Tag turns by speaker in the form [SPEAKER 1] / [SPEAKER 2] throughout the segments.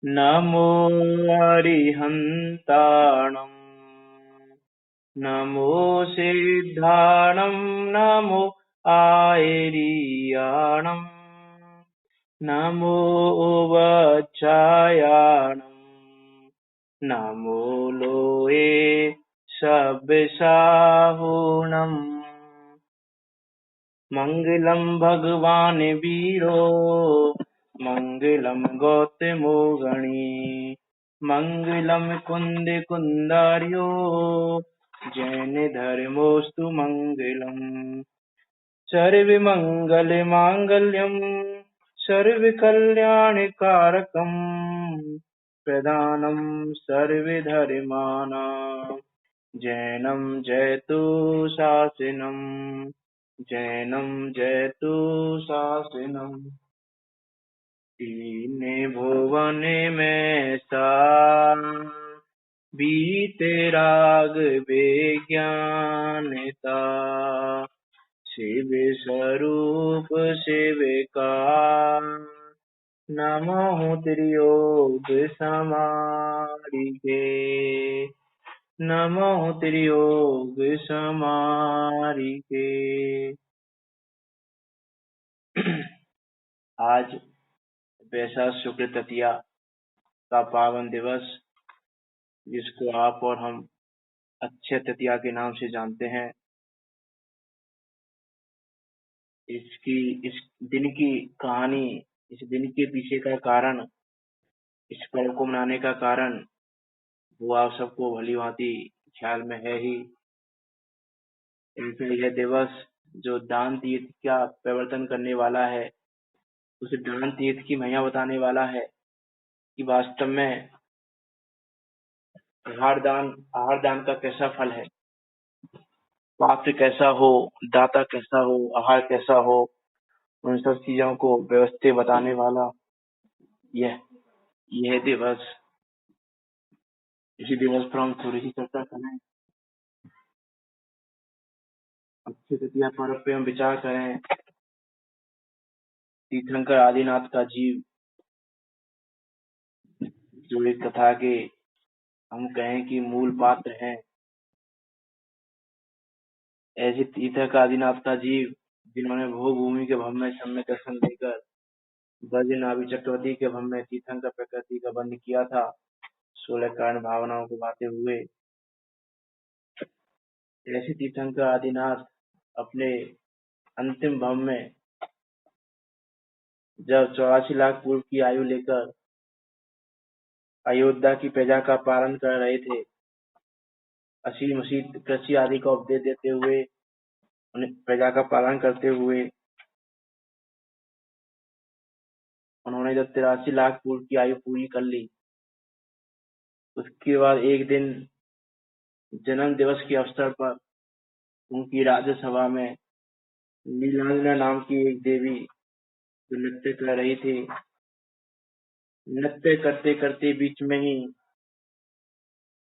[SPEAKER 1] नमो अरिहन्ताणम् नमो सिद्धाणम् नमो आयर्याणम् नमो वज्रायाणम् नमो लोये सब्बसाहुणम् मंगलम भगवान वीरो मंगलम गौतमो गणी मंगलम कुंद कुंदार्यो जैन धर्मोस्तु मंगलम सर्व मंगल मांगल्यम सर्व कल्याण कारकम प्रधानम सर्व धर्माणां जैनम जयतु शासनम जैनम जयतु शासनम तीन भुवन में सा बीते राग विज्ञानता शिव स्वरूप शिव का नमो त्रियोग समारिगे नमो त्रियोग समारिगे। आज वैशाख शुक्ल तृतीया का पावन दिवस, जिसको आप और हम अक्षय तृतीया के नाम से जानते हैं। इस दिन की कहानी, इस दिन के पीछे का कारण, इस पर्व को मनाने का कारण वो आप सबको भली भांति ख्याल में है ही। यह दिवस जो दान तीर्थ का प्रवर्तन करने वाला है, उस दान तीर्थ की महिमा बताने वाला है कि वास्तव में आहार दान का कैसा फल है, पात्र कैसा हो, दाता कैसा हो, आहार कैसा हो, उन सब चीजों को व्यवस्थित बताने वाला यह दिवस। इसी दिवस पर हम थोड़ी सी चर्चा करें। अक्षय तृतीया पर्व पे हम विचार करें। तीर्थंकर आदिनाथ का जीव, जो एक कथा के हम कहें कि मूल पात्र हैं, ऐसे तीर्थंकर आदिनाथ का जीव जिन्होंने भोग भूमि के भव में सम्यक दर्शन देकर ब्रजनाभि चक्रवर्ती के भव में तीर्थंकर प्रकृति का बंध किया था, 16 कारण भावनाओं को गाते हुए। ऐसे तीर्थंकर आदिनाथ अपने अंतिम भव में जब 84 लाख पूर्व की आयु लेकर अयोध्या की प्रजा का पालन कर रहे थे, असीम मसीह कृषि आदि का उपदेश देते हुए, उन्हें प्रजा का पालन करते हुए, उन्होंने जब 83 लाख पूर्व की आयु पूरी कर ली, उसके बाद एक दिन जन्म दिवस के अवसर पर उनकी राज्यसभा में नीलांजना नाम की एक देवी जो नृत्य कर रही थी, नृत्य करते करते बीच में ही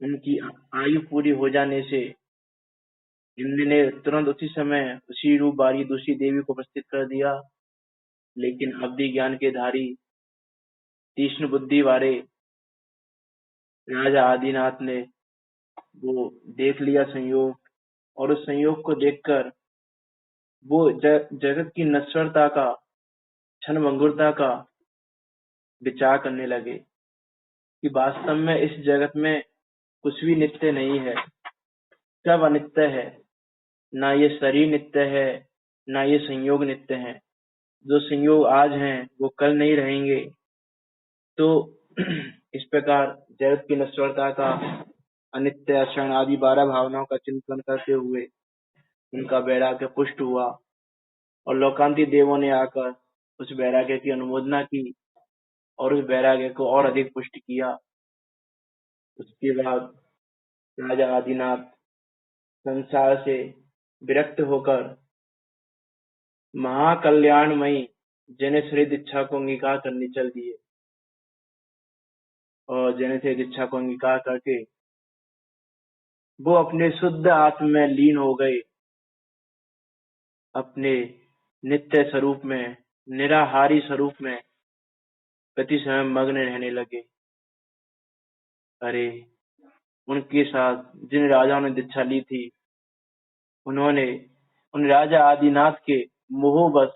[SPEAKER 1] उनकी आयु पूरी हो जाने से इंद्र ने तुरंत उसी समय उसी रूप वाली दूसरी देवी को उपस्थित कर दिया। लेकिन अवधि ज्ञान के धारी, तीक्ष्ण बुद्धि वाले राजा आदिनाथ ने वो देख लिया संयोग, और उस संयोग को देखकर वो जगत की नश्वरता का, क्षणभंगुरता का विचार करने लगे कि वास्तव में इस जगत में कुछ भी नित्य नहीं है, सब अनित्य है। ना ये शरीर नित्य है, ना ये संयोग नित्य है। जो संयोग आज हैं वो कल नहीं रहेंगे। तो इस प्रकार जगत की नश्वरता का, अनित्य, क्षण आदि 12 भावनाओं का चिंतन करते हुए उनका वैराग्य पुष्ट हुआ, और लोकांती देवों ने आकर उस वैराग्य की अनुमोदना की और उस वैराग्य को और अधिक पुष्ट किया। उसके बाद राजा आदिनाथ संसार से विरक्त होकर महाकल्याणमयी जनिश्री दीक्षा को अंगीकार करने चल दिए, और जनिश्री दीक्षा को अंगीकार करके वो अपने शुद्ध आत्म में लीन हो गए, अपने नित्य स्वरूप में, निराहारी स्वरूप में प्रति समय मग्न रहने लगे। अरे उनके साथ जिन राजाओं ने दीक्षा ली थी, उन्होंने उन राजा आदिनाथ के मोह बस,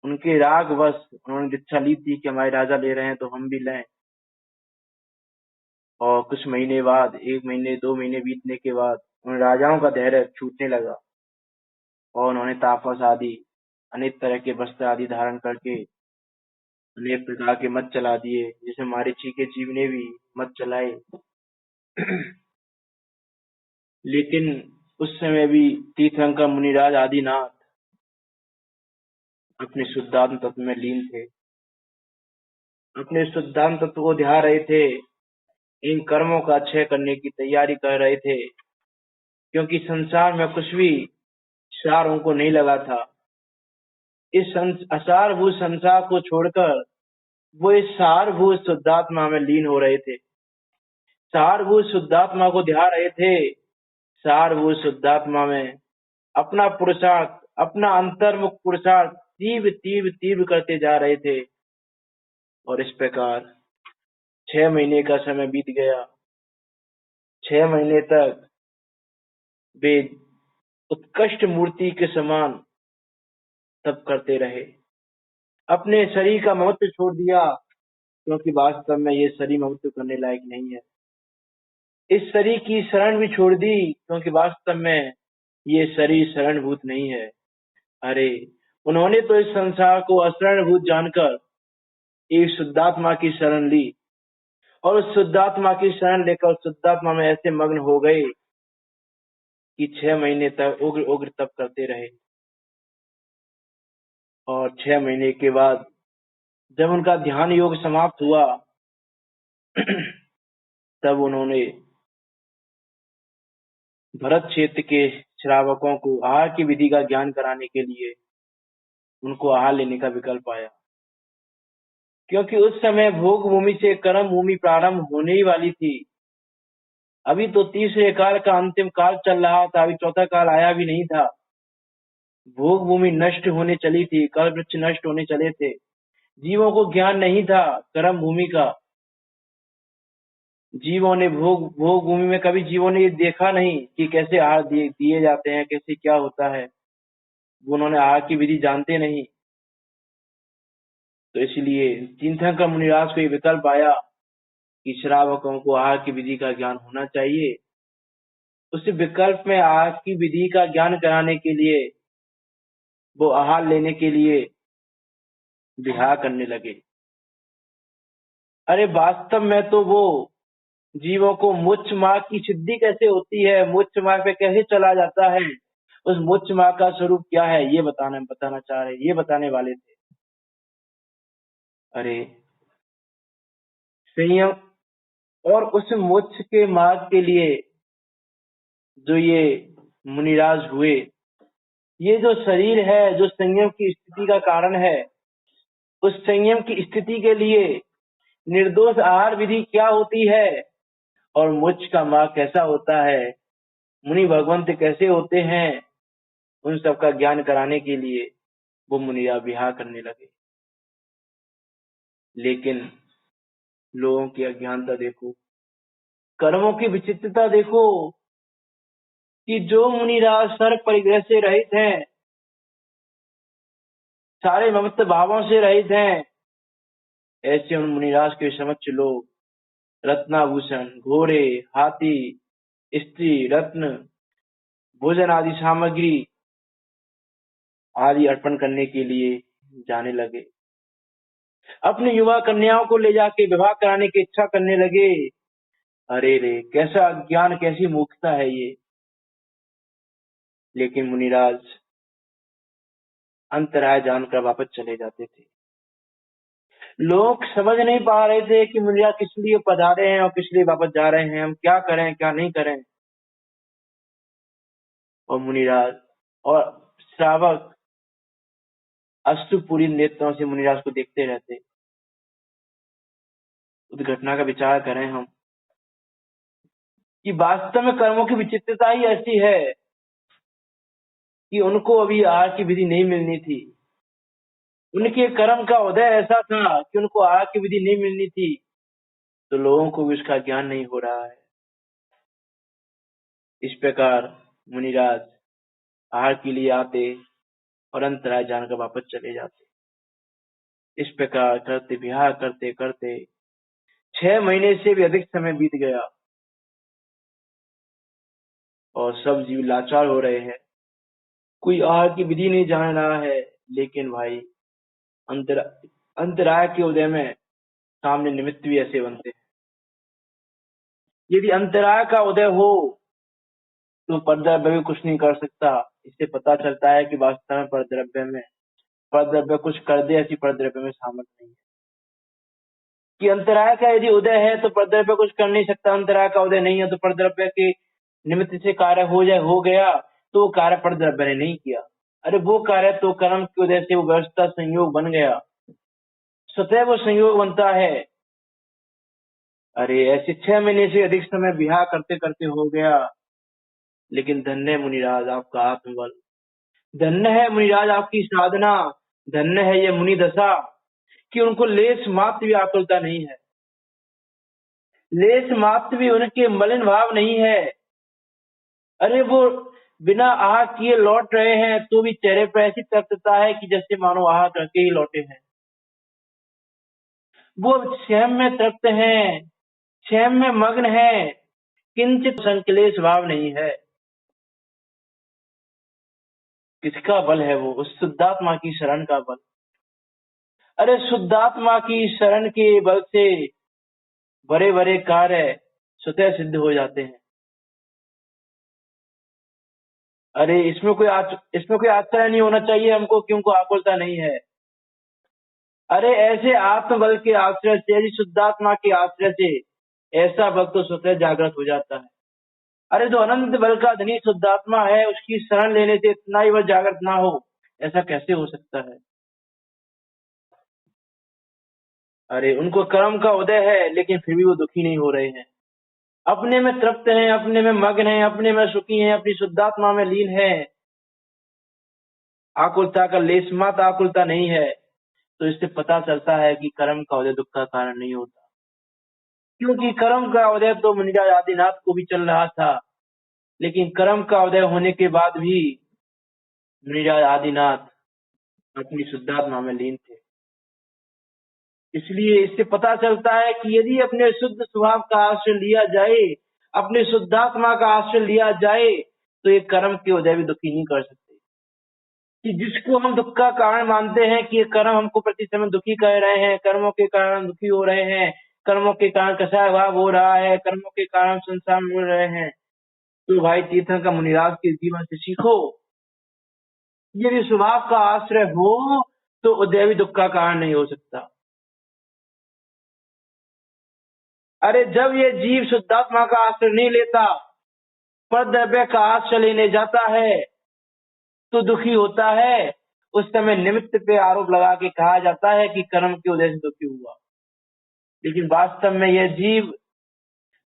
[SPEAKER 1] उनके राग बस उन्होंने दीक्षा ली थी कि हमारे राजा ले रहे हैं तो हम भी लें। और कुछ महीने बाद, 1 महीने 2 महीने बीतने के बाद उन राजाओं का धैर्य छूटने लगा और उन्होंने तापस आदि अनेक तरह के वस्त्र आदि धारण करके अनेक प्रकार के मत चला दिए, जैसे मारीची के जीव ने भी मत चलाए। लेकिन उस समय भी तीर्थंकर मुनिराज आदिनाथ अपने शुद्धात्म तत्व में लीन थे, अपने शुद्धात्म तत्व को ध्यान रहे थे, इन कर्मों का क्षय करने की तैयारी कर रहे थे, क्योंकि संसार में कुछ भी सार उनको नहीं लगा था। इस असारभूत संसार को छोड़कर वो इस सारभूत शुद्धात्मा में लीन हो रहे थे, सारभूत शुद्धात्मा को ध्यान रहे थे, सारभूत शुद्धात्मा में अपना पुरुषार्थ, अपना अंतर्मुख पुरुषार्थ तीव्र तीव्र तीव्र करते जा रहे थे। और इस प्रकार 6 महीने का समय बीत गया। 6 महीने तक वे उत्कृष्ट मूर्ति के समान तप करते रहे, अपने शरीर का महत्व छोड़ दिया, क्योंकि वास्तव में ये शरीर महत्व करने लायक नहीं है। इस शरीर की शरण भी छोड़ दी, क्योंकि वास्तव में ये शरीर शरणभूत नहीं है। अरे उन्होंने तो इस संसार को अशरणभूत जानकर एक शुद्धात्मा की शरण ली, और उस शुद्धात्मा की शरण लेकर शुद्धात्मा में ऐसे मग्न हो गए कि 6 महीने तक उग्र उग्र तप करते रहे। और 6 महीने के बाद जब उनका ध्यान योग समाप्त हुआ, तब उन्होंने भरत क्षेत्र के श्रावकों को आहार की विधि का ज्ञान कराने के लिए उनको आहार लेने का विकल्प आया, क्योंकि उस समय भोग भूमि से कर्म भूमि प्रारंभ होने ही वाली थी। अभी तो तीसरे काल का अंतिम काल चल रहा था, अभी चौथा काल आया भी नहीं था। भोग भूमि नष्ट होने चली थी, कल्प वृक्ष नष्ट होने चले थे, जीवों को ज्ञान नहीं था कर्म भूमि का। जीवों ने भोग भूमि में कभी जीवों ने ये देखा नहीं कि कैसे आहार दिए जाते हैं, कैसे क्या होता है, उन्होंने आहार की विधि जानते नहीं। तो इसलिए तीर्थंकर मुनिराज को ये विकल्प आया कि श्रावकों को आहार की विधि का ज्ञान होना चाहिए। उस विकल्प में आहार की विधि का ज्ञान कराने के लिए वो आहार लेने के लिए विहार करने लगे। अरे वास्तव में तो वो जीवों को मोक्ष मार्ग की सिद्धि कैसे होती है, मोक्ष मार्ग पे कैसे चला जाता है, उस मोक्ष मार्ग का स्वरूप क्या है, ये बताना चाह रहे, ये बताने वाले थे। अरे संयम और उस मोक्ष के मार्ग के लिए जो ये मुनिराज हुए, ये जो शरीर है जो संयम की स्थिति का कारण है, उस संयम की स्थिति के लिए निर्दोष आहार विधि क्या होती है और मोक्ष का मार्ग कैसा होता है, मुनि भगवंत कैसे होते हैं, उन सब का ज्ञान कराने के लिए वो मुनिया विहार करने लगे। लेकिन लोगों की अज्ञानता देखो, कर्मों की विचित्रता देखो, कि जो मुनिराज सर्व परिग्रह से रहित हैं, सारे ममत्व भावों से रहित हैं, ऐसे उन मुनिराज के समक्ष लोग रत्नाभूषण, घोड़े, हाथी, स्त्री, रत्न, भोजन आदि सामग्री आदि अर्पण करने के लिए जाने लगे, अपनी युवा कन्याओं को ले जाके विवाह कराने की इच्छा करने लगे। अरे रे, कैसा अज्ञान, कैसी मूर्खता है ये। लेकिन मुनिराज अंतराय जानकर वापस चले जाते थे। लोग समझ नहीं पा रहे थे कि मुनिराज किस लिए पधारे हैं और किस लिए वापस जा रहे हैं, हम क्या करें क्या नहीं करें। और मुनिराज और श्रावक अश्रुपूरी नेत्रों से मुनिराज को देखते रहते। उस घटना का विचार करें हम कि वास्तव में कर्मों की विचित्रता ही ऐसी है कि उनको अभी आहार की विधि नहीं मिलनी थी। उनके कर्म का उदय ऐसा था कि उनको आहार की विधि नहीं मिलनी थी। तो लोगों को भी उसका ज्ञान नहीं हो रहा है। इस प्रकार मुनिराज आहार के लिए आते और अंतराय जानकर वापस चले जाते। इस प्रकार करते विहार करते करते 6 महीने से भी अधिक समय बीत गया और सब जीव लाचार हो रहे हैं। कोई आहार की विधि नहीं जान रहा है। लेकिन भाई अंतर अंतराय के उदय में सामने निमित्त भी ऐसे बनते हैं। यदि अंतराय का उदय हो तो परद्रव्य भी कुछ नहीं कर सकता। इससे पता चलता है कि वास्तव में परद्रव्य कुछ कर दे, ऐसी परद्रव्य में सामर्थ्य नहीं है। कि अंतराय का यदि उदय है तो परद्रव्य कुछ कर नहीं सकता, अंतराय का उदय नहीं है तो परद्रव्य के निमित्त से कार्य हो गया तो वो कार्य परद्रव्य ने नहीं किया। अरे वो कार्य तो कर्म के उदय से वो व्यवस्था संयोग बन गया, स्वतः वो संयोग बनता है। अरे ऐसे 6 महीने से अधिक समय विहार करते करते हो गया। लेकिन धन्य है मुनिराज आपका आत्मबल, धन्य है मुनिराज आपकी साधना, धन्य है ये मुनि दशा कि उनको लेस मात्र भी आकुलता नहीं है, लेस मात्र भी उनके मलिन भाव नहीं है। अरे वो बिना आहार किए लौट रहे हैं तो भी चेहरे पर ऐसी तप्तता है कि जैसे मानो आहार करके ही लौटे हैं। वो स्वयं में तृप्त हैं, स्वयं में मग्न है, किंचित संकलेश भाव नहीं है। किसका बल है वो? उस शुद्धात्मा की शरण का बल। अरे शुद्धात्मा की शरण के बल से बड़े बड़े कार्य स्वतः सिद्ध हो जाते हैं। अरे इसमें कोई आश्चर्य नहीं होना चाहिए हमको कि उनको आकुलता नहीं है। अरे ऐसे आत्मबल के आश्रय से, यदि शुद्धात्मा के आश्रय से ऐसा बल तो स्वतः जागृत हो जाता है। अरे जो अनंत बल का धनी शुद्धात्मा है उसकी शरण लेने से इतना ही वह जागृत ना हो, ऐसा कैसे हो सकता है? अरे उनको कर्म का उदय है लेकिन फिर भी वो दुखी नहीं हो रहे हैं, अपने में तृप्त हैं, अपने में मग्न हैं, अपने में सुखी हैं, अपनी शुद्धात्मा में लीन है। आकुलता का लेश मात्र आकुलता नहीं है। तो इससे पता चलता है कि कर्म का उदय दुख का कारण नहीं होता, क्योंकि कर्म का उदय तो मुनिराज आदिनाथ को भी चल रहा था। लेकिन कर्म का उदय होने के बाद भी मुनिराज आदिनाथ अपनी शुद्धात्मा में लीन थे। इसलिए इससे पता चलता है कि यदि अपने शुद्ध स्वभाव का आश्रय लिया जाए, अपने शुद्धात्मा का आश्रय लिया जाए, तो ये कर्म के उदय भी दुखी नहीं कर सकते। कि जिसको हम दुख का कारण मानते हैं कि ये कर्म हमको प्रति समय दुखी कर रहे हैं, कर्मों के कारण हम दुखी हो रहे हैं, कर्मों के कारण कषाय भाव हो रहा है, कर्मों के कारण संसार में उड़ रहे हैं, तो भाई तीर्थंकर मुनिराज के जीवन से सीखो। यदि स्वभाव का आश्रय हो तो उदय भी दुख का कारण नहीं हो सकता। अरे जब ये जीव शुद्धात्मा का आश्रय नहीं लेता, परद्रव्य का आश्रय लेने जाता है तो दुखी होता है। उस समय निमित्त पे आरोप लगा के कहा जाता है कि कर्म के उदय से दुखी हुआ। लेकिन वास्तव में यह जीव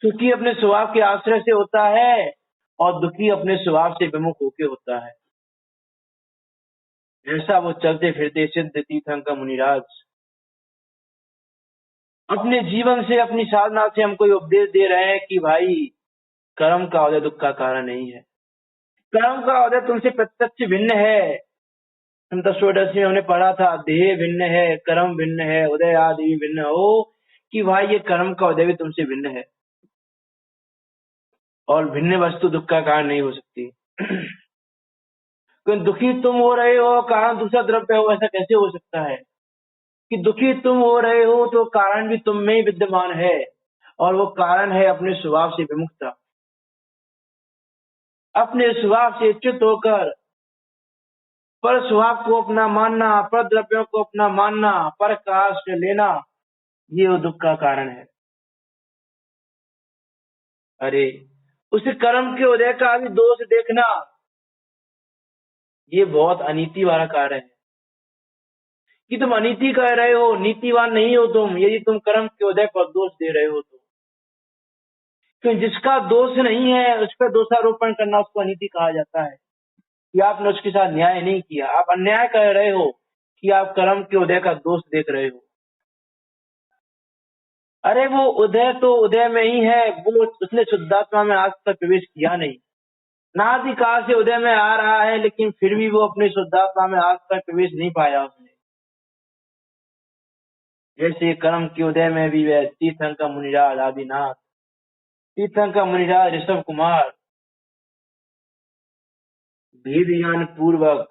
[SPEAKER 1] सुखी अपने स्वभाव के आश्रय से होता है और दुखी अपने स्वभाव से विमुख होके होता है। ऐसा वो चलते फिरते सिद्ध तीर्थंकर मुनिराज अपने जीवन से, अपनी साधना से हमको ये उपदेश दे रहे हैं कि भाई कर्म का उदय दुख का कारण नहीं है, कर्म का उदय तुमसे प्रत्यक्ष भिन्न है। हम तो षोडशी में हमने पढ़ा था, देह भिन्न है, कर्म भिन्न है, उदय आदि भी भिन्न हो, कि भाई ये कर्म का उदय भी तुमसे भिन्न है और भिन्न वस्तु दुख का कारण नहीं हो सकती। क्योंकि दुखी तुम हो रहे हो, कारण दूसरा द्रव्य हो, ऐसा कैसे हो सकता है? कि दुखी तुम हो रहे हो तो कारण भी तुम में ही विद्यमान है, और वो कारण है अपने स्वभाव से विमुक्ता, अपने स्वभाव से च्युत होकर पर स्वभाव को अपना मानना, पर द्रव्यों को अपना मानना, पर का आश्रय लेना, ये वो दुख का कारण है। अरे उस कर्म के उदय का भी दोष देखना, ये बहुत अनीति वाला कार्य है कि तुम अनीति कर रहे हो, नीतिवान नहीं हो तुम यदि तुम कर्म के उदय पर दोष दे रहे हो तो। क्योंकि जिसका दोष नहीं है उस पर दोषारोपण करना उसको अनीति कहा जाता है कि आपने उसके साथ न्याय नहीं किया, आप अन्याय कर रहे हो कि आप कर्म के उदय का दोष देख रहे हो। अरे वो उदय तो उदय में ही है, वो उसने शुद्धात्मा में आज तक प्रवेश किया नहीं। नासिका से उदय में आ रहा है, लेकिन फिर भी वो अपनी शुद्धात्मा में आज तक प्रवेश नहीं पाया उसने। जैसे कर्म के उदय में भी वह तीर्थंकर मुनिराज आदिनाथ, तीर्थंकर मुनिराज ऋषभ कुमार भेद ज्ञान पूर्वक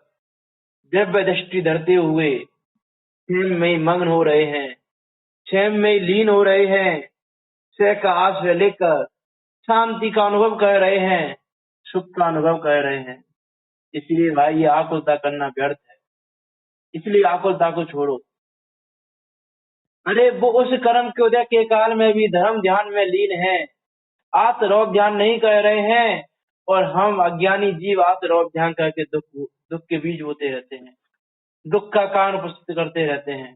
[SPEAKER 1] दिव्य दृष्टि धरते हुए क्षेम में मग्न हो रहे हैं, क्षेम में लीन हो रहे हैं, स्वयं का आश्रय लेकर शांति का अनुभव कर रहे हैं, सुख का अनुभव कर रहे हैं। इसलिए भाई ये आकुलता करना व्यर्थ है, इसलिए आकुलता को छोड़ो। अरे वो उस कर्म के उदय के काल में भी धर्म ध्यान में लीन है, आत्मरोग ध्यान नहीं कर रहे हैं, और हम अज्ञानी जीव आत्मरोग ध्यान करके दुख दुख के बीज बोते रहते हैं, दुख का कारण उपस्थित करते रहते हैं।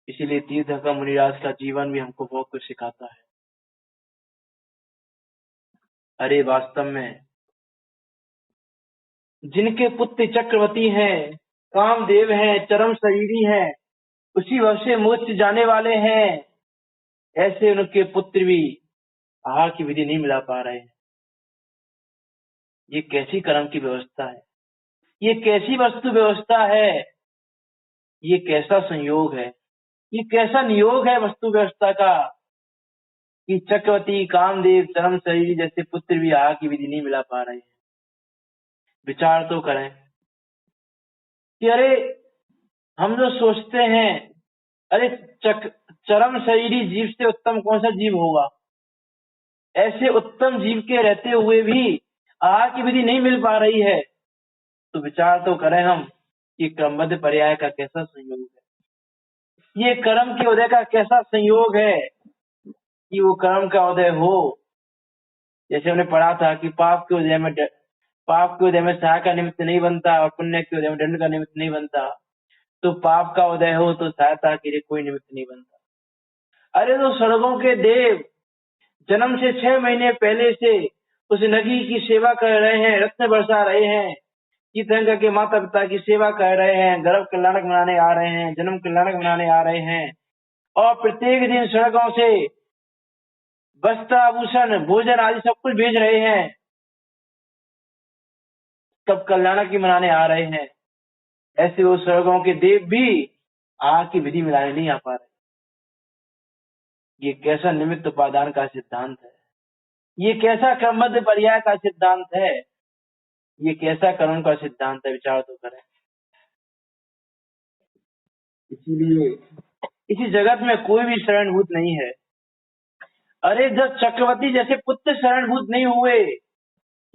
[SPEAKER 1] इसीलिए तीर्थंकर मुनिराज का जीवन भी हमको बहुत कुछ सिखाता है। अरे वास्तव में जिनके पुत्र चक्रवर्ती हैं, कामदेव हैं, चरम शरीरी हैं, उसी वश से मोक्ष जाने वाले हैं, ऐसे उनके पुत्र भी आहार की विधि नहीं मिला पा रहे हैं। ये कैसी कर्म की व्यवस्था है, ये कैसी वस्तु व्यवस्था है, ये कैसा संयोग है, ये कैसा नियोग है वस्तु व्यवस्था का कि चक्रवर्ती, कामदेव, चरम शरीरी जैसे पुत्र भी आहार की विधि नहीं मिला पा रहे हैं। विचार तो करें कि अरे हम जो सोचते हैं, अरे चरम शरीरी जीव से उत्तम कौन सा जीव होगा, ऐसे उत्तम जीव के रहते हुए भी आहार की विधि नहीं मिल पा रही है, तो विचार तो करें हम कि क्रमबद्ध पर्याय का कैसा संयोग है, ये कर्म के उदय का कैसा संयोग है कि वो कर्म का उदय हो। जैसे हमने पढ़ा था कि पाप के उदय में सहाय का निमित्त नहीं बनता और पुण्य के उदय में दंड का निमित्त नहीं बनता, तो पाप का उदय हो तो सहायता के लिए कोई निमित्त नहीं बनता। अरे तो स्वर्गों के देव जन्म से 6 महीने पहले से उस नगी की सेवा कर रहे हैं, रत्न बरसा रहे हैं, तीर्थंकर के माता पिता की सेवा कर रहे हैं, गर्भ कल्याणक मनाने आ रहे हैं, जन्म कल्याणक मनाने आ रहे हैं, और प्रत्येक दिन स्वर्गों से वस्त्र आभूषण भोजन आदि सब कुछ भेज रहे हैं, तब कल्याणक की मनाने आ रहे हैं। ऐसे वो स्वर्गों के देव भी आहार की विधि मिलाने नहीं आ पा रहे। ये कैसा निमित्त उपादान का सिद्धांत है, ये कैसा क्रमबद्ध पर्याय का सिद्धांत है, ये कैसा कर्म का सिद्धांत है, विचार तो करें। इसीलिए इसी जगत में कोई भी शरणभूत नहीं है। अरे जब चक्रवर्ती जैसे पुत्र शरणभूत नहीं हुए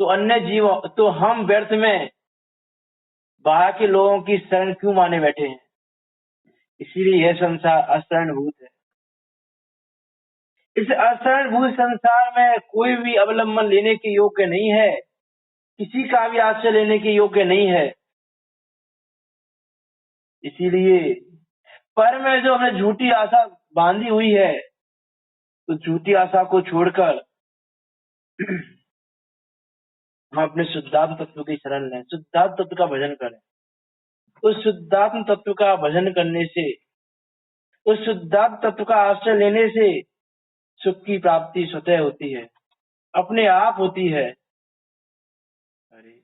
[SPEAKER 1] तो अन्य जीव, तो हम व्यर्थ में बाहर के लोगों की शरण क्यों माने बैठे हैं। इसीलिए यह संसार अशरणभूत है। इस अशरणभूत संसार में कोई भी अवलंबन लेने के योग्य नहीं है, किसी का भी आश्रय लेने के योग्य नहीं है। इसीलिए पर में जो हमने झूठी आशा बांधी हुई है, तो झूठी आशा को छोड़कर हम अपने शुद्धात्म तत्व की शरण लें, शुद्धात्म तत्व का भजन करें। उस शुद्धात्म तत्व का भजन करने से, उस शुद्धात्म तत्व का आश्रय लेने से सुख की प्राप्ति स्वतः होती है, अपने आप होती है। अरे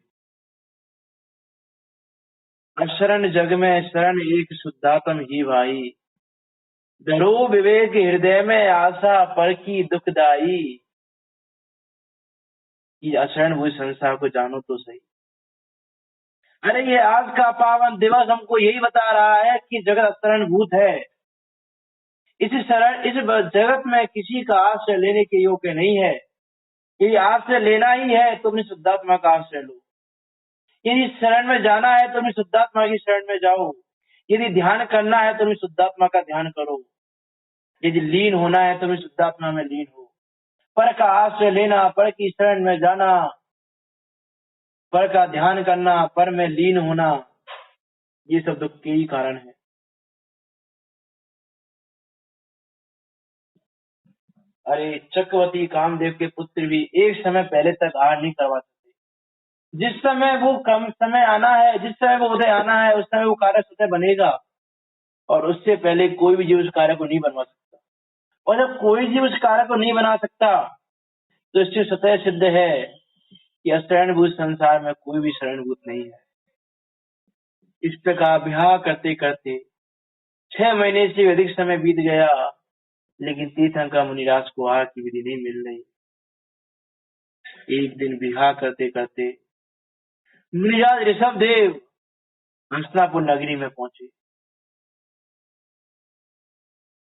[SPEAKER 1] अशरण जग में शरण एक शुद्धात्म ही भाई, धरो विवेक हृदय में आशा पर की दुखदाई। ये अशरण हुई संसार को जानो तो सही। अरे ये आज का पावन दिवस हमको यही बता रहा है कि जगत अशरणभूत है। इस जगत में किसी का आश्रय लेने के योग्य नहीं है। यदि आश्रय लेना ही है तो अपनी शुद्धात्मा का आश्रय लो। यदि शरण में जाना है तो अपनी शुद्धात्मा की शरण में जाओ। यदि ध्यान करना है तो अपनी शुद्धात्मा का ध्यान करो। यदि लीन होना है तो अपनी शुद्धात्मा में लीन हो। पर का आश्रय लेना, पर की शरण में जाना, पर का ध्यान करना, पर में लीन होना, ये सब दुख के ही कारण है। अरे चक्रवर्ती कामदेव के पुत्र भी एक समय पहले तक आहार नहीं करवा सकते। जिस समय वो कम समय आना है, जिस समय वो उदय आना है, उस समय वो कार्य स्वतः बनेगा, और उससे पहले कोई भी जीव उस कार्य को नहीं बनवा सकता। और जब कोई भी उस कार्य को नहीं बना सकता तो इससे स्वतः सिद्ध है कि अशरणभूत संसार में कोई भी शरणभूत नहीं है। इस प्रकार विवाह करते करते 6 महीने से अधिक समय बीत गया, लेकिन तीर्थंकर मुनिराज को आहार की विधि नहीं मिल रही। एक दिन विवाह करते करते मुनिराज ऋषभदेव हंसनापुर नगरी में पहुंचे।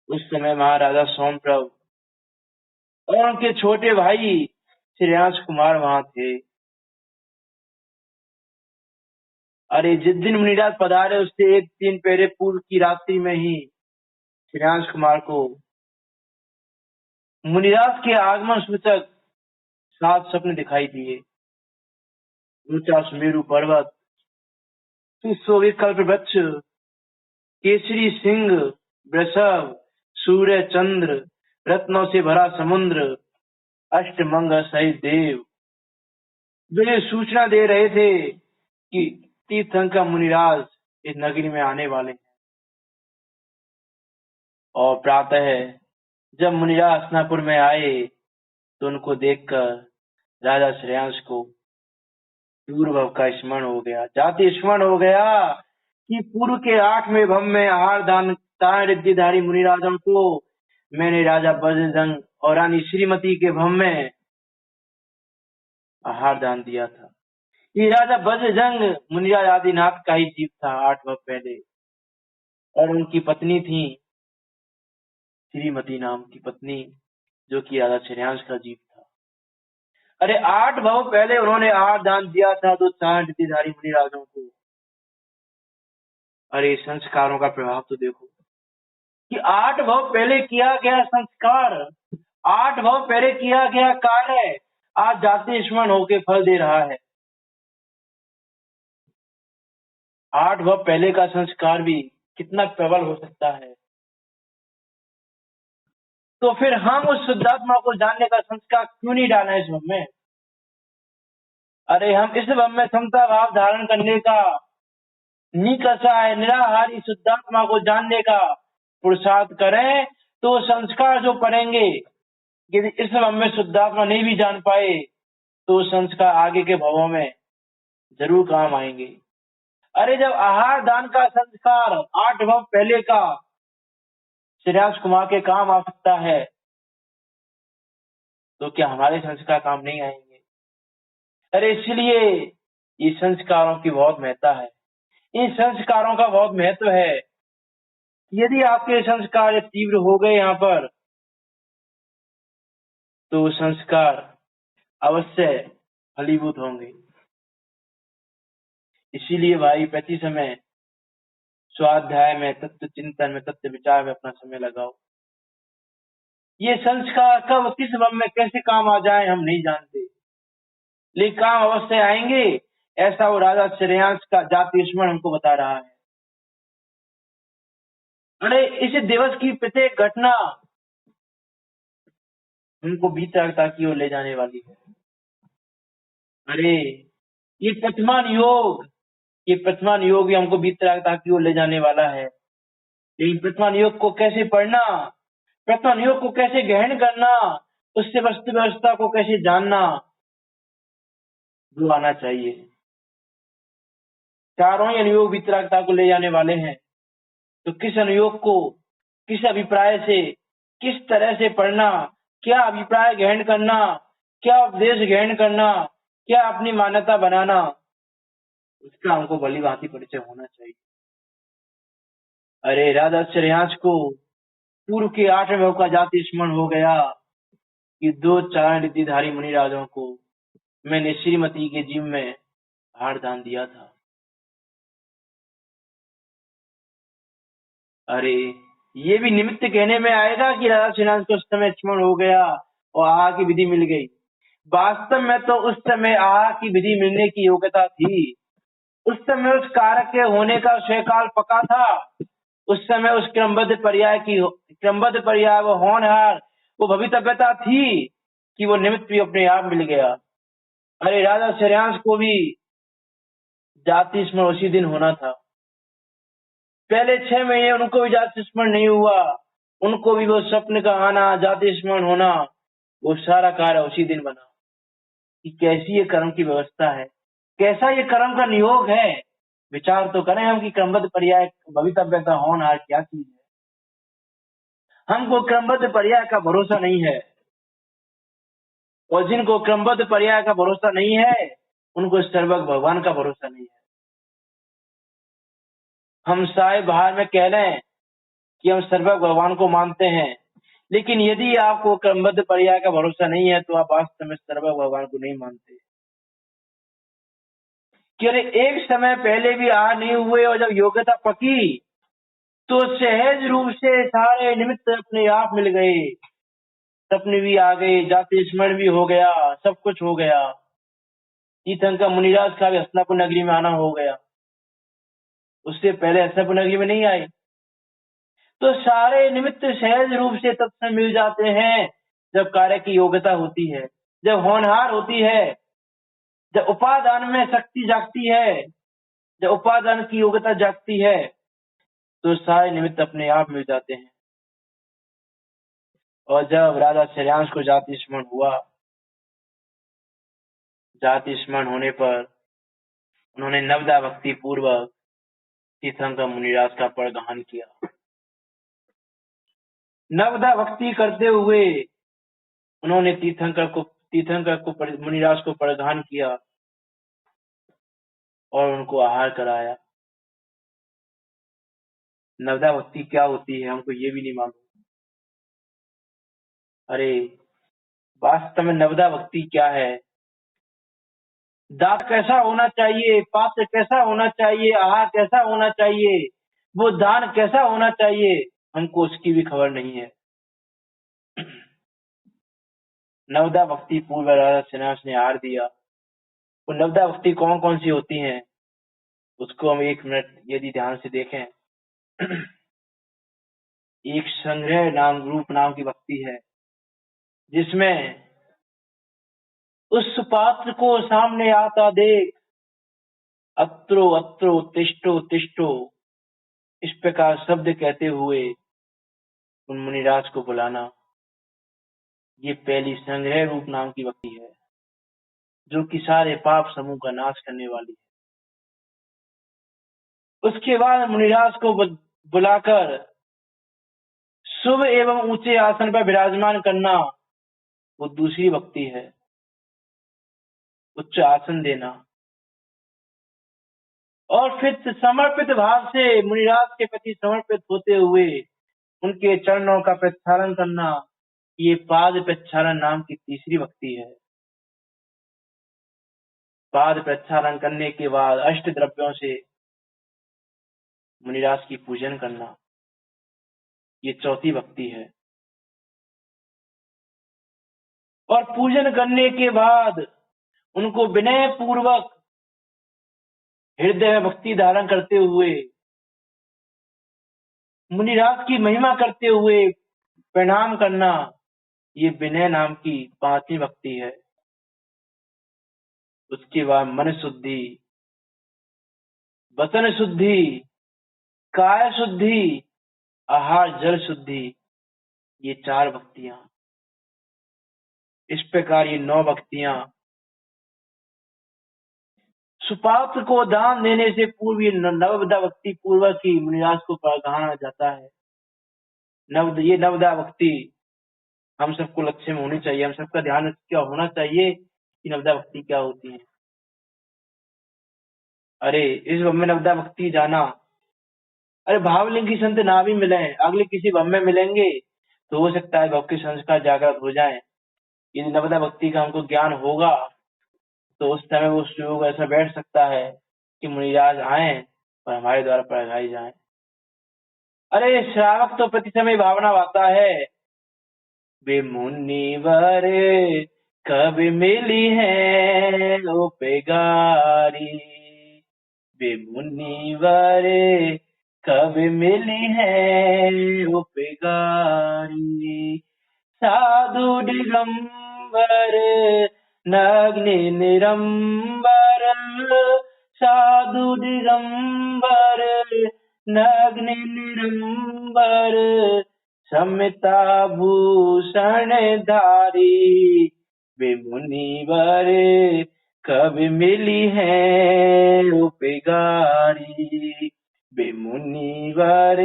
[SPEAKER 1] उस समय महाराजा सोमप्रभ और उनके छोटे भाई श्रेयांश कुमार वहां थे। अरे जिस दिन मुनिराज पधारे उससे 1 दिन पहले पूर्व की रात्रि में ही श्रेयांश कुमार को मुनिराज के आगमन सूचक 7 स्वप्न दिखाई दिए। ऊंचा सुमेरु पर्वत, सुशोभित कल्प वृक्ष, केसरी सिंह, वृषभ, सूर्य, चंद्र, रत्नों से भरा समुद्र, अष्टमंगल सहित देव जो ये सूचना दे रहे थे कि तीर्थंकर मुनिराज इस नगरी में आने वाले हैं। और प्रातः जब मुनिराज हस्तिनापुर में आए तो उनको देखकर राजा श्रेयांश को पूर्व का स्मरण हो गया, जाति स्मरण हो गया कि पूर्व के 8वें भव में आहार दान रिद्धिधारी मुनिराजों को मैंने राजा वज्रजंग और रानी श्रीमती के भव में आहार दान दिया था। ये राजा वज्रजंग मुनिराज आदिनाथ का ही जीव था 8 भव पहले, और उनकी पत्नी थी श्रीमती नाम की पत्नी, जो कि राजा श्रेयांश का जीव था। अरे 8 भव पहले उन्होंने आहार दान दिया था दो चार रिद्धिधारी मुनिराजों को। अरे संस्कारों का प्रभाव तो देखो कि 8 भव पहले किया गया संस्कार, 8 भव पहले किया गया कार्य आज जाति स्मरण होके फल दे रहा है। 8 भव पहले का संस्कार भी कितना प्रबल हो सकता है। तो फिर हम उस शुद्धात्मा को जानने का संस्कार क्यों नहीं डाला इस भव में? अरे हम इस भव में समता भाव धारण करने का निकषाय निराहारी शुद्धात्मा को जानने का पुरुषार्थ करें तो संस्कार जो पड़ेंगे, यदि इस भव में शुद्धात्मा नहीं भी जान पाए तो संस्कार आगे के भवों में जरूर काम आएंगे। अरे जब आहार दान का संस्कार 8 भव पहले का श्रेयांश कुमार के काम आ सकता है तो क्या हमारे संस्कार काम नहीं आएंगे? अरे इसलिए ये संस्कारों की बहुत महत्ता है, इन संस्कारों का बहुत महत्व है। यदि आपके संस्कार तीव्र हो गए यहाँ पर तो संस्कार अवश्य फलीभूत होंगे। इसीलिए भाई प्रति समय स्वाध्याय में, तत्व चिंतन में, तत्व विचार में अपना समय लगाओ। ये संस्कार कब किस भव में कैसे काम आ जाए हम नहीं जानते, लेकिन काम अवश्य आएंगे, ऐसा वो राजा श्रेयांश का जाति स्मरण हमको बता रहा है। अरे इस दिवस की प्रत्येक घटना हमको बीतरता की ओर ले जाने वाली है। अरे ये प्रथमान योग भी हमको बीतरता की ओर ले जाने वाला है। लेकिन प्रथमान योग को कैसे पढ़ना, प्रथमान योग को कैसे ग्रहण करना, उससे वस्तु व्यवस्था को कैसे जानना, जो आना चाहिए। चारों ही अनुयोग वितरागता को ले जाने वाले हैं। तो किस अनुयोग को किस अभिप्राय से किस तरह से पढ़ना, क्या अभिप्राय ग्रहण करना, क्या उपदेश ग्रहण करना, क्या अपनी मान्यता बनाना, उसका हमको भली भांति परिचय होना चाहिए। अरे राजा श्रेयांश को पूर्व के 8वें भव का जाति स्मरण हो गया कि 2 चारण रिद्धिधारी मुनिराजों को मैंने श्रीमती के जीव में आहार दान दिया था। अरे ये भी निमित्त कहने में आएगा कि राजा श्रेयांश को उस समय स्मरण हो गया और आहार की विधि मिल गई। वास्तव में तो उस समय आहार की विधि मिलने की योग्यता थी। उस समय उस कारक के होने का स्वकाल पका था। उस समय उस क्रमबद्ध पर्याय वो होनहार वो भवितव्यता थी कि वो निमित्त भी अपने आप मिल गया। अरे राजा श्रेयांश को भी जाति स्मरण उसी दिन होना था। पहले 6 महीने उनको भी जाति स्मरण नहीं हुआ, उनको भी वो स्वप्न का आना, जाति स्मरण होना, वो सारा कार्य उसी दिन बना। कि कैसी ये कर्म की व्यवस्था है, कैसा ये कर्म का नियोग है। विचार तो करें हम कि क्रमबद्ध पर्याय भवितव्यता होनहार क्या चीज है। हमको क्रमबद्ध पर्याय का भरोसा नहीं है, और जिनको क्रमबद्ध पर्याय का भरोसा नहीं है उनको सर्वज्ञ भगवान का भरोसा नहीं है। हम साए बाहर में कह लें कि हम सर्वज्ञ भगवान को मानते हैं, लेकिन यदि आपको क्रमबद्ध पर्याय का भरोसा नहीं है तो आप वास्तव में सर्वज्ञ भगवान को नहीं मानते। कि अरे एक समय पहले भी आहार नहीं हुए और जब योग्यता पकी तो सहज रूप से सारे निमित्त अपने आप मिल गए, सपने भी आ गए, जाति स्मरण भी हो गया, सब कुछ हो गया। तीर्थंकर मुनिराज का भी हस्तिनापुर नगरी में आना हो गया, उससे पहले हस्तिनापुर नगरी में नहीं आए। तो सारे निमित्त सहज रूप से तब से मिल जाते हैं जब कार्य की योग्यता होती है, जब होनहार होती है, जब उपादान में शक्ति जागती है, जब उपादान की योग्यता जागती है तो सारे निमित्त अपने आप मिल जाते हैं। और जब राजा श्रेयांश को जाति स्मरण हुआ, जाति स्मरण होने पर उन्होंने नवदा भक्ति पूर्वक तीर्थंकर मुनिराज का परगहन किया। नवदा भक्ति करते हुए उन्होंने तीर्थंकर को मुनिराज को परगहन किया और उनको आहार कराया। नवदा भक्ति क्या होती है हमको ये भी नहीं मालूम। अरे वास्तव में नवदा भक्ति क्या है, दान कैसा होना चाहिए, पात्र कैसा होना चाहिए, आहार कैसा होना चाहिए, वो दान कैसा होना चाहिए, हमको उसकी भी खबर नहीं है। नवदा भक्ति पूर्व राजा श्रेयांश ने आहार दिया। वो नवदा भक्ति कौन कौन सी होती हैं उसको हम 1 मिनट यदि ध्यान से देखें। एक संग्रह नाम रूप नाम की भक्ति है, जिसमें उस पात्र को सामने आता देख अत्रो अत्रो तिष्ठो तिष्ठो इस प्रकार शब्द कहते हुए उन मुनिराज को बुलाना, ये पहली संग्रह रूप नाम की भक्ति है जो कि सारे पाप समूह का नाश करने वाली है। उसके बाद मुनिराज को बुलाकर शुभ एवं ऊंचे आसन पर विराजमान करना, वो दूसरी भक्ति है। उच्च आसन देना और फिर समर्पित भाव से मुनिराज के प्रति समर्पित होते हुए उनके चरणों का प्रक्षालन करना, ये पाद प्रक्षालन नाम की तीसरी भक्ति है। पाद प्रक्षालन करने के बाद अष्ट द्रव्यों से मुनिराज की पूजन करना, ये चौथी भक्ति है। और पूजन करने के बाद उनको विनय पूर्वक हृदय में भक्ति धारण करते हुए मुनिराज की महिमा करते हुए प्रणाम करना, ये विनय नाम की पांचवी भक्ति है। उसके बाद मन शुद्धि, वचन शुद्धि, काय शुद्धि, आहार जल शुद्धि, ये 4 भक्तियां। इस प्रकार ये 9 भक्तियां सुपात्र को दान देने से पूर्व ये नवदा भक्ति पूर्वक ही मुनिराज को कहा जाता है। ये नवदा भक्ति हम सबको लक्ष्य में होनी चाहिए, हम सबका ध्यान क्या होना चाहिए कि नवदा भक्ति क्या होती है। अरे इस भव में नवदा भक्ति जाना, अरे भावलिंगी संत ना भी मिले, अगले किसी भव में मिलेंगे तो हो सकता है भव के संस्कार जागृत हो जाए। यदि नवदा भक्ति का हमको ज्ञान होगा तो उस समय वो सुयोग ऐसा बैठ सकता है कि मुनिराज आए और हमारे द्वारा पढ़ाई जाए। अरे श्रावक तो प्रति समय भावना आता है, वे मुनिवर कब मिली है ओ पेगारी, वे मुनिवर कब मिली है ओ पेगारी, साधु दिगंबर नग्नि निरंबर, साधु दिगंबर नग्नि निरंबर, समता भूषण धारी, वे मुनिवर कब मिली है उपगारी, वे मुनिवर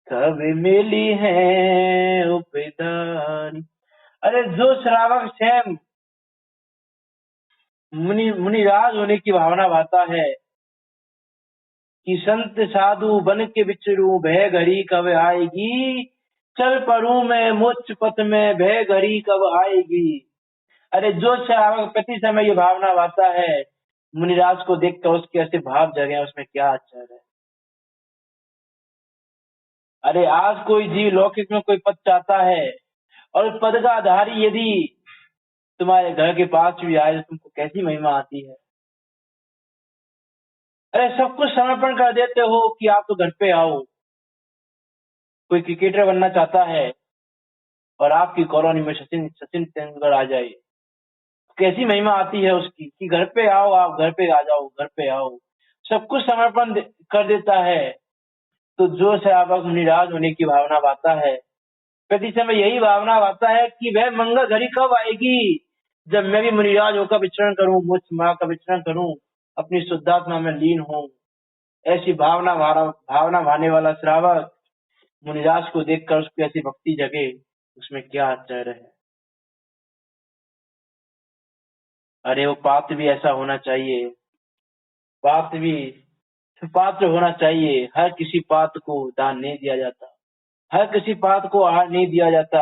[SPEAKER 1] कब मिली है उपगारी। अरे जो श्रावक स्वयं मुनिराज होने की भावना भाता है कि संत साधु बन के विचरूं, भय घड़ी कब आएगी, चल पड़ूं मैं मोक्ष पथ में, भय घड़ी कब आएगी। अरे जो श्रावक प्रति समय ये भावना भाता है, मुनिराज को देखकर उसके ऐसे भाव जगे, उसमें क्या आश्चर्य है। अरे आज कोई जीव लौकिक में कोई पद चाहता है, और उस पद का आधारी यदि तुम्हारे घर के पास भी आए तो तुमको कैसी महिमा आती है। अरे सब कुछ समर्पण कर देते हो कि आप तो घर पे आओ। कोई क्रिकेटर बनना चाहता है और आपकी कॉलोनी में सचिन सचिन तेंदुलकर आ जाए, कैसी महिमा आती है उसकी कि घर पे आओ, आप घर पे आ जाओ, घर पे आओ। सब कुछ समर्पण कर देता है। तो जो श्रावक मुनिराज होने की भावना भाता है, प्रति समय यही भावना भाता है कि वह मंगल घड़ी कब आएगी, जब मैं भी मुनिराज होकर विचरण करूं, मुझ माँ का विचरण करूं, अपनी शुद्धात्मा में लीन हूं। ऐसी भावना भाने वाला श्रावक मुनिराज को देखकर उसकी ऐसी भक्ति जगे, उसमें क्या आश्चर्य है। अरे वो पात्र भी ऐसा होना चाहिए, पात्र भी सुपात्र होना चाहिए। हर किसी पात्र को दान नहीं दिया जाता, हर किसी पात्र को आहार नहीं दिया जाता।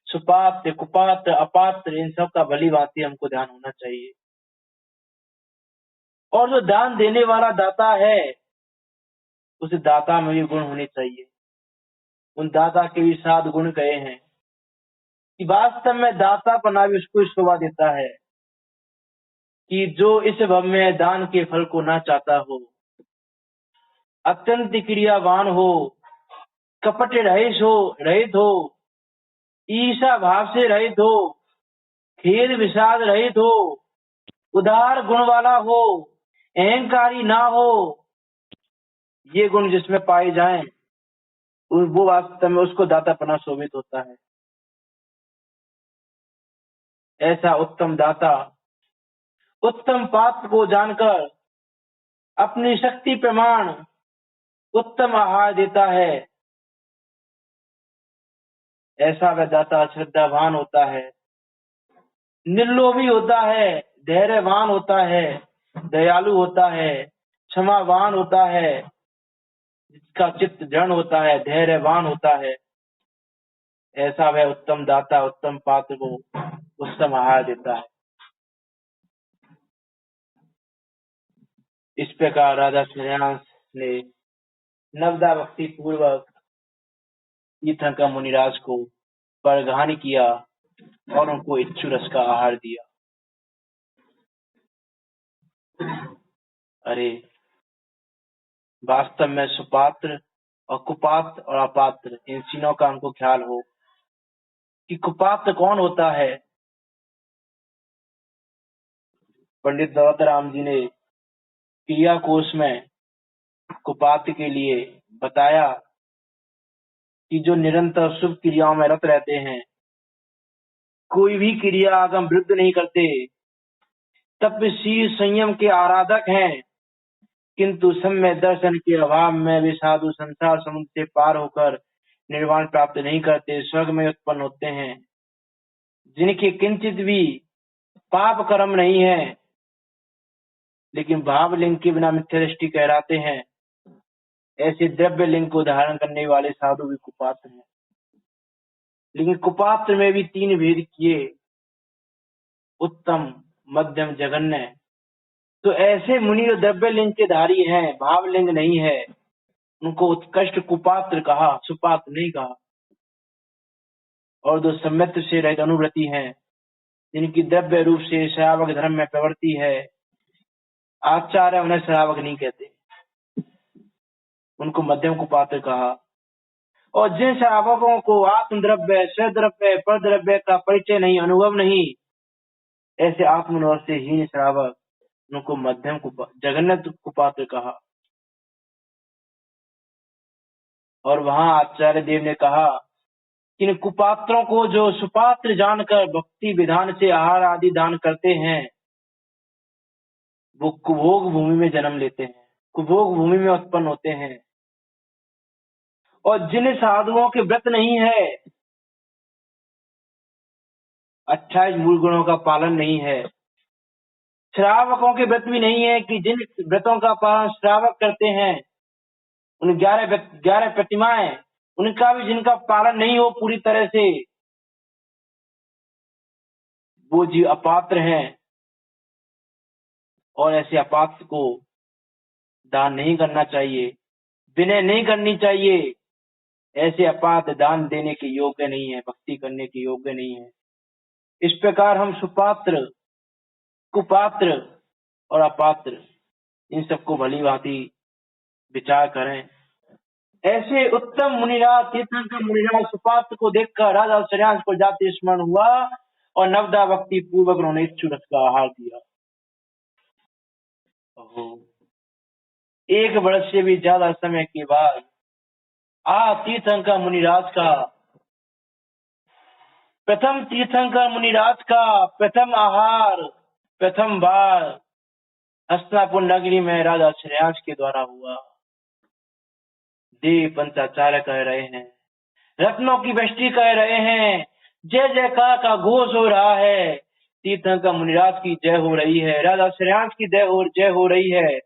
[SPEAKER 1] सुपात्र कुपात्र अपात्र इन सब का भली भांति हमको ध्यान होना चाहिए। और जो दान देने वाला दाता है, उस दाता में भी गुण होने चाहिए। उन दाता के भी 7 गुण कहे हैं कि वास्तव में दाता पना भी उसको शोभा देता है कि जो इस भव में दान के फल को ना चाहता हो, अत्यंत क्रियावान हो, कपट रहित हो, ईर्षा भाव से रहित हो, खेद विषाद रहित हो, उदार गुण वाला हो, अहंकारी ना हो। ये गुण जिसमें पाए जाएं, वो वास्तव में उसको दातापना शोभित होता है। ऐसा उत्तम दाता उत्तम पात्र को जानकर अपनी शक्ति प्रमाण उत्तम आहार देता है। ऐसा वह दाता श्रद्धावान होता है, निर्लोभी होता है, धैर्यवान होता है, दयालु होता है, क्षमावान होता है, जिसका चित्त दृढ़ होता है, धैर्यवान होता है। ऐसा वह उत्तम दाता उत्तम पात्र को उत्तम आहार देता है। इस प्रकार राजा श्रेयांश ने नवदा भक्ति पूर्वक तीर्थंकर मुनिराज को परगान किया और उनको इच्छु रस का आहार दिया। अरे वास्तव में सुपात्र और कुपात्र और अपात्र इन तीनों का हमको ख्याल हो कि कुपात्र कौन होता है। पंडित दौलत राम जी ने क्रिया कोश में कुपात्र के लिए बताया कि जो निरंतर शुभ क्रियाओं में रत रहते हैं, कोई भी क्रिया आगम विरुद्ध नहीं करते, तपशील संयम के आराधक हैं, किंतु सम्य दर्शन के अभाव में वे साधु संसार समुद्र से पार होकर निर्वाण प्राप्त नहीं करते, स्वर्ग में उत्पन्न होते हैं। जिनके किंचित भी पाप कर्म नहीं है, लेकिन भाव लिंग के बिना मिथ्या दृष्टि कहलाते हैं, ऐसे द्रव्य लिंग को धारण करने वाले साधु भी कुपात्र हैं। लेकिन कुपात्र में भी 3 भेद किए, उत्तम मध्यम जघन्य। तो ऐसे मुनि जो द्रव्य लिंग के धारी हैं, भाव लिंग नहीं है, उनको उत्कृष्ट कुपात्र कहा, सुपात्र नहीं कहा। और जो सम्यक्त से रहित अनुव्रति हैं, जिनकी द्रव्य रूप से श्रावक धर्म में प्रवृत्ति है, आचार्य उन्हें श्रावक नहीं कहते, उनको मध्यम कुपात्र कहा। और जिन श्रावकों को आत्मद्रव्य स्वद्रव्य परद्रव्य का परिचय नहीं, अनुभव नहीं, ऐसे आत्मनोर से हीन श्रावक, उनको मध्यम जघन्य कुपात्र कहा। और वहां आचार्य देव ने कहा किन कुपात्रों को जो सुपात्र जानकर भक्ति विधान से आहार आदि दान करते हैं, वो कुभोग भूमि में जन्म लेते हैं, कुभोग भूमि में उत्पन्न होते हैं। और जिन साधुओं के व्रत नहीं है, 28 मूल गुणों का पालन नहीं है, श्रावकों के व्रत भी नहीं है कि जिन व्रतों का पालन श्रावक करते हैं, उन 11 प्रतिमाएं, उनका भी जिनका पालन नहीं हो पूरी तरह से, वो जीव अपात्र हैं। और ऐसे अपात्र को दान नहीं करना चाहिए, विनय नहीं करनी चाहिए। ऐसे अपात्र दान देने के योग्य नहीं है, भक्ति करने के योग्य नहीं है। इस प्रकार हम सुपात्र, कुपात्र और अपात्र इन सबको भली भांति विचार करें। ऐसे उत्तम मुनिराज, तीर्थंकर मुनिराज सुपात्र को देखकर राजा श्रेयांश को जाति स्मरण हुआ और नवदा भक्ति पूर्वक उन्होंने इच्छुक रस का आहार दिया। एक वर्ष से भी ज्यादा समय के बाद तीर्थंकर मुनिराज का प्रथम आहार प्रथम बार हस्तिनापुर नगरी में राजा श्रेयांश के द्वारा हुआ। देव पंचाचार्य कह रहे हैं, रत्नों की वृष्टि कह रहे हैं, जय जयकार का घोष हो रहा है, तीर्थंकर मुनिराज की जय हो रही है, राजा श्रेयांश की जय हो रही है।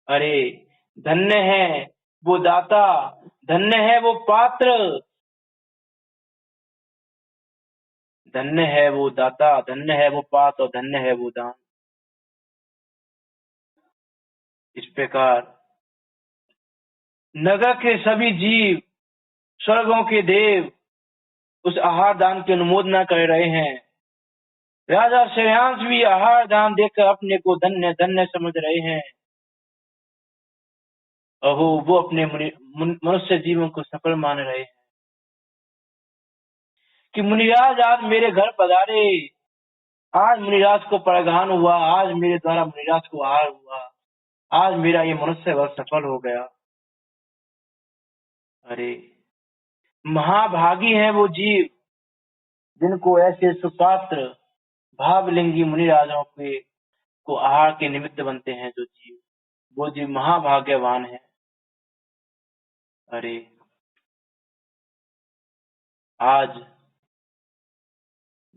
[SPEAKER 1] अरे धन्य है वो दाता, धन्य है वो पात्र, धन्य है वो दाता, धन्य है वो पात्र और धन्य है वो दान। इस प्रकार नगर के सभी जीव, स्वर्गों के देव उस आहार दान की अनुमोदना कर रहे हैं। राजा श्रेयांश भी आहार दान देकर अपने को धन्य धन्य समझ रहे हैं। अहो वो अपने मनुष्य जीवन को सफल मान रहे हैं कि मुनिराज आज मेरे घर पधारे, आज मुनिराज को परगान हुआ, आज मेरे द्वारा मुनिराज को आहार हुआ, आज मेरा ये मनुष्य वर्ग सफल हो गया। अरे महाभागी हैं वो जीव जिनको ऐसे सुपात्र भावलिंगी मुनिराजों के को आहार के निमित्त बनते हैं। जो जीव, वो जीव महाभाग्यवान है। अरे आज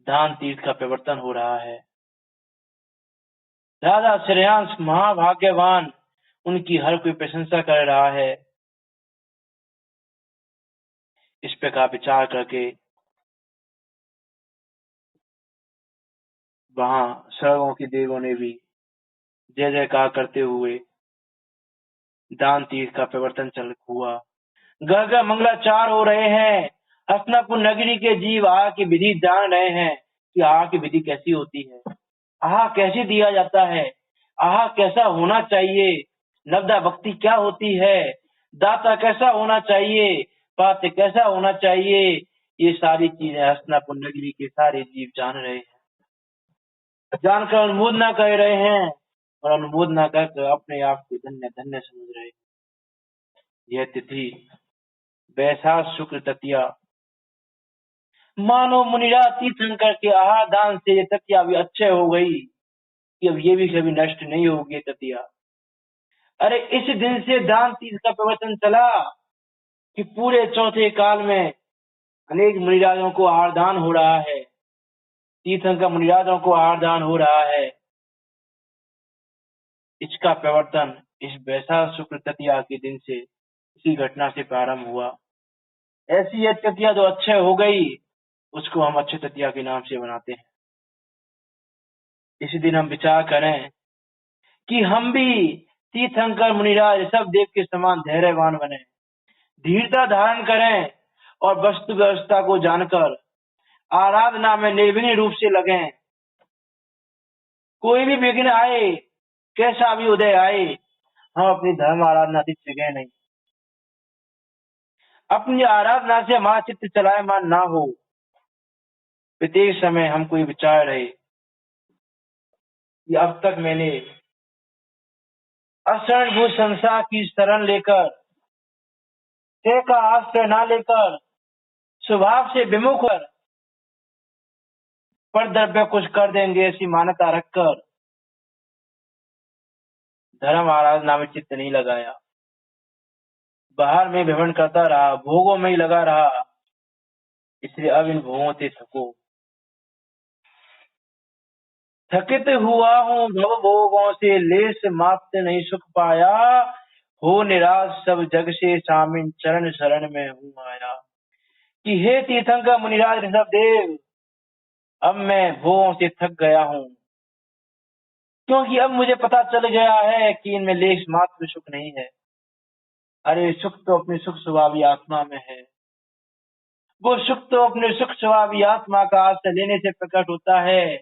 [SPEAKER 1] दान तीर्थ का प्रवर्तन हो रहा है। राजा श्रेयांश महाभाग्यवान, उनकी हर कोई प्रशंसा कर रहा है। इस प्रकार विचार करके वहां स्वर्गों के देवों ने भी जय जयकार करते हुए दान तीर्थ का प्रवर्तन चल हुआ। घर घर मंगलाचार हो रहे हैं। हस्तिनापुर नगरी के जीव आहार की विधि जान रहे हैं कि आहार की विधि कैसी होती है, आहार कैसे दिया जाता है, आहार कैसा होना चाहिए, नवदा भक्ति क्या होती है, दाता कैसा होना चाहिए, पात्र कैसा होना चाहिए। ये सारी चीजें हस्तिनापुर नगरी के सारे जीव जान रहे हैं, जानकर अनुमोदना कर रहे हैं और अनुमोदना कर अपने आप को धन्य धन्य समझ रहे हैं। यह तिथि वैशाख शुक्ल तृतीया, मानो मुनिराज तीर्थंकर के आहार दान से ये तृतीया भी अच्छे हो गई कि अब ये भी कभी नष्ट नहीं होगी तृतीया। अरे इस दिन से दान तीर्थ का प्रवचन चला कि पूरे चौथे काल में अनेक मुनिराजों को आहार दान हो रहा है, तीर्थंकर मुनिराजों को आहार दान हो रहा है। इसका प्रवर्तन इस वैशाख शुक्ल तृतीया के दिन से, इसी घटना से प्रारंभ हुआ। ऐसी यह तृतीया जो अच्छे हो गई, उसको हम अच्छे तृतीया के नाम से बनाते हैं। इसी दिन हम विचार करें कि हम भी तीर्थंकर मुनिराज सब देव के समान धैर्यवान बने, धीरता धारण करें और वस्तु व्यवस्था को जानकर आराधना में निर्विघ्न रूप से लगें। कोई भी विघ्न आए, कैसा भी उदय आए, हम अपनी धर्म आराधना से जगह नहीं। अपनी आराधना से हमारा चित्त चलायमान ना हो। प्रत्येक समय हमको ये विचार रहे कि अब तक मैंने अशरणभूत संसार की शरण लेकर, का आश्रय ना लेकर स्वभाव से विमुख कर पर द्रव्य कुछ कर देंगे ऐसी मान्यता रखकर धर्म आराधना में चित्त नहीं लगाया। बाहर में भ्रमण करता रहा, भोगों में ही लगा रहा, इसलिए अब इन भोगों से थकित हुआ हूँ भव भोगों से, लेस मात्र नहीं सुख पाया, हो निराश सब जग से, सामिन चरण शरण में हूँ आया। कि हे तीर्थंकर मुनिराज ऋषभ देव, अब मैं भोगों से थक गया हूँ, क्योंकि अब मुझे पता चल गया है कि इनमें लेस मात्र सुख नहीं है। अरे सुख तो अपनी सुख स्वभावी आत्मा में है, वो सुख तो अपने सुख स्वभावी आत्मा का आश्रय लेने से प्रकट होता है।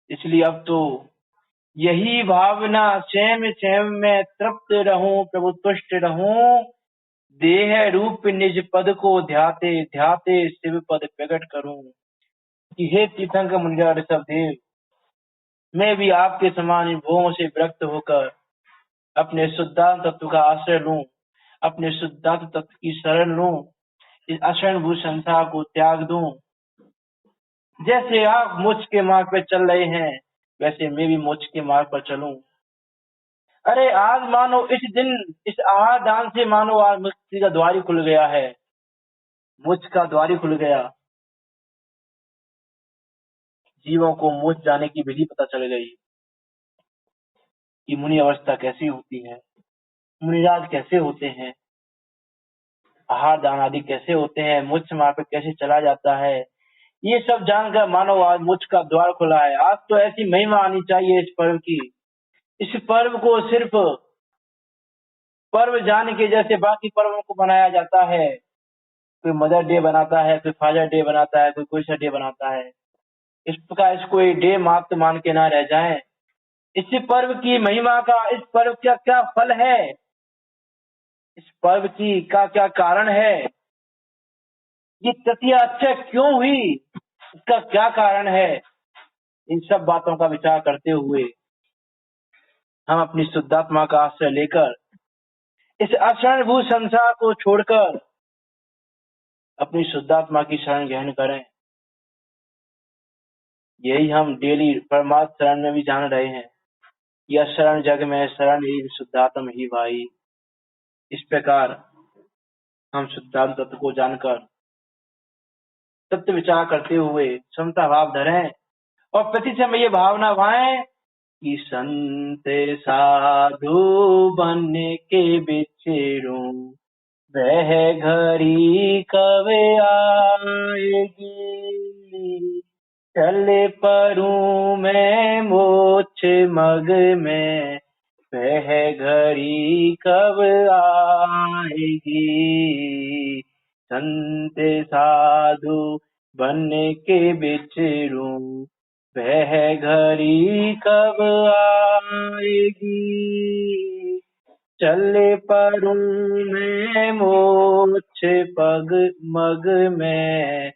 [SPEAKER 1] इसलिए अब तो यही भावना स्वयं स्वयं में तृप्त रहूं, प्रभु तुष्ट रहूं, देह रूप निज पद को ध्याते ध्याते शिव पद प्रकट करूं। कि हे तीर्थंकर मुनिराज ऋषभ देव, मैं भी आपके समान इन भोगों से विरक्त होकर अपने शुद्धांत तत्व का आश्रय लूं, अपने शुद्धांत तत्व की शरण लूं, इस अशरणभूत संसार को त्याग दूं। जैसे आप मोक्ष के मार्ग पर चल रहे हैं, वैसे मैं भी मोक्ष के मार्ग पर चलूं। अरे आज मानो इस दिन इस आहार दान से मानो आज मुक्ति का द्वार ही खुल गया है, मोक्ष का द्वार ही खुल गया। जीवों को मोक्ष जाने की विधि पता चल गई कि मुनि अवस्था कैसी होती है, मुनिराज कैसे होते हैं, आहार दान आदि कैसे होते हैं, मोक्ष मार्ग पर कैसे चला जाता है। ये सब जानकर मानो आज मोक्ष का द्वार खुला है। आज तो ऐसी महिमा आनी चाहिए इस पर्व की। इस पर्व को सिर्फ पर्व जान के जैसे बाकी पर्वों को मनाया जाता है, कोई मदर डे बनाता है, कोई फादर डे बनाता है, कोई सा डे बनाता है, इस प्रकार इसको डे मात्र मान के ना रह जाएं। इस पर्व की महिमा का, इस पर्व का क्या फल है, इस पर्व की का क्या कारण है, ये तृतीया अच्छा क्यों हुई, इसका क्या कारण है, इन सब बातों का विचार करते हुए हम अपनी शुद्धात्मा का आश्रय लेकर इस अशरणभूत संसार को छोड़कर अपनी शुद्धात्मा की शरण ग्रहण करें। यही हम डेली परमात्म शरण में भी जान रहे हैं, यह शरण जग में शरण ही शुद्धात्म ही भाई। इस प्रकार हम शुद्धात्म तत्व को जानकर तत्व विचार करते हुए क्षमता भाव धरें और प्रति समय ये भावना भाएं कि संत साधु बनने के बिछेरूं, वह घड़ी कब आएगी, चले परूं मैं मोक्ष मग में, वह घड़ी कब आएगी। संत साधु बनने के बिछरूं, वह घड़ी कब आएगी, चले परूं मैं मोक्ष पग मग में,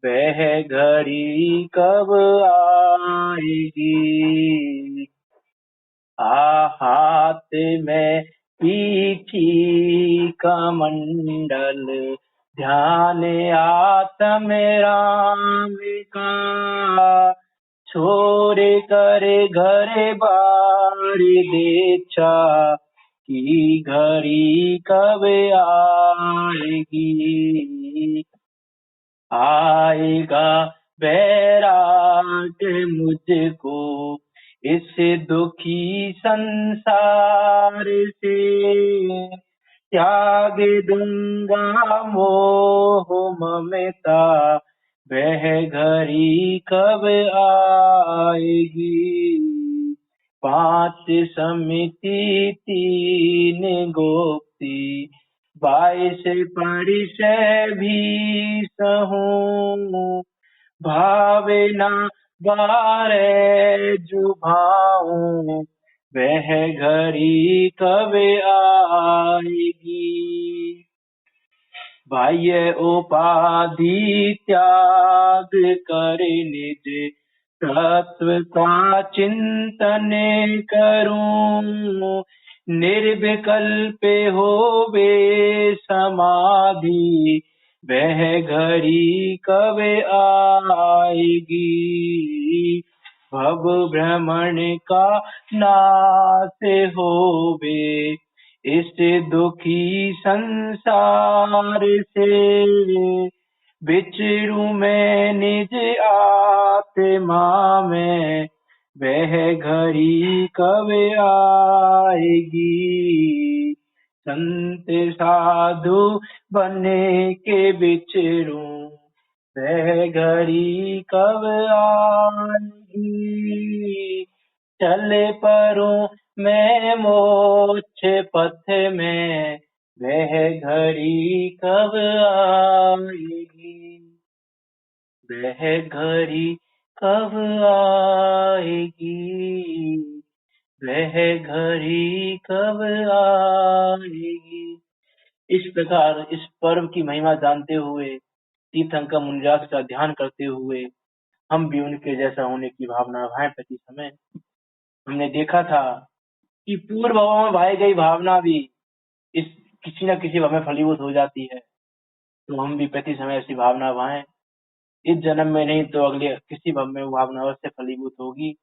[SPEAKER 1] वह घड़ी कब आएगी। हाथ में पीठी कमंडल, ध्यान आत्म राम का, छोरे करे घर बार देच्छा, की घड़ी कब आएगी। आएगा बैराग मुझको इस दुखी संसार से, त्याग दूंगा मोह ममता, वह घड़ी कब आएगी। 5 समिति 3 गोप्ती, 22 परिचय भी सहूं, भावे ना 12 जुभाऊं, वह घड़ी कब आएगी। बाह्य उपाधि त्याग कर निज तत्व का चिंतन करूं, निर्विकल्प होवे समाधि, वह घड़ी कब आएगी, भव भ्रमण का नाश होवे, इस दुखी संसार से बिचरू मैं निज आत्मा में, वह घड़ी कब आएगी, संत साधु बने के बिचरूं, वह घड़ी कब आएगी, चले परूं मैं मोक्ष पथ में, वह घड़ी कब आएगी, वह घड़ी कब आएगी, वह घड़ी कब आएगी। इस प्रकार इस पर्व की महिमा जानते हुए, तीर्थंकर मुनिराज का ध्यान करते हुए हम भी उनके जैसा होने की भावना भाएं प्रति समय। हमने देखा था कि पूर्व भावों में भाई गई भावना भी इस किसी न किसी भाव में फलीभूत हो जाती है, तो हम भी प्रति समय ऐसी भावना भाएं। इस जन्म में नहीं तो अगले किसी भाव में वो भावना अवश्य फलीभूत होगी,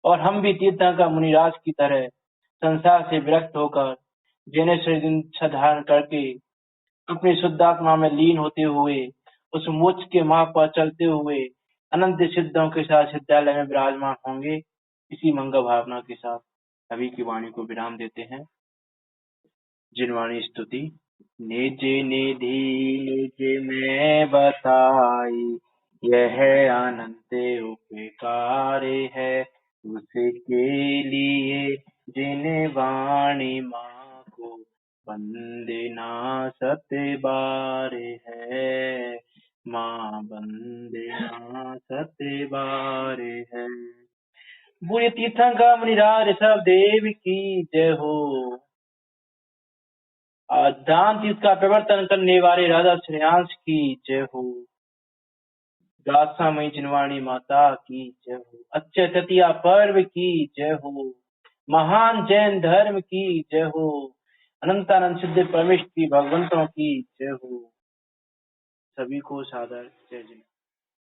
[SPEAKER 1] और हम भी तीर्थंकर मुनिराज की तरह संसार से विरक्त होकर जिनेश्वर धारण करके अपनी शुद्धात्मा में लीन होते हुए उस मोक्ष के मार्ग पर चलते हुए अनंत सिद्धों के साथ सिद्धालय में विराजमान होंगे। इसी मंगल भावना के साथ अभी की वाणी को विराम देते हैं। जिनवाणी स्तुति। निज निधि निज में बताई, यह अनंत उपकार है, उसके लिए जिन वाणी माँ को वंदना सत बार है, माँ वंदना सत बार है। बोलिए तीर्थंकर मुनिराज ऋषभ देव की जय हो। दान तीर्थ का प्रवर्तन करने वाले राजा श्रेयांश की जय हो। दासामयी जिनवाणी माता की जय हो। अक्षय तृतीया पर्व की जय हो। महान जैन धर्म की जय हो। अनंतानंद सिद्ध परमेश्वरी भगवंतों की जय हो। सभी को सादर जय जय।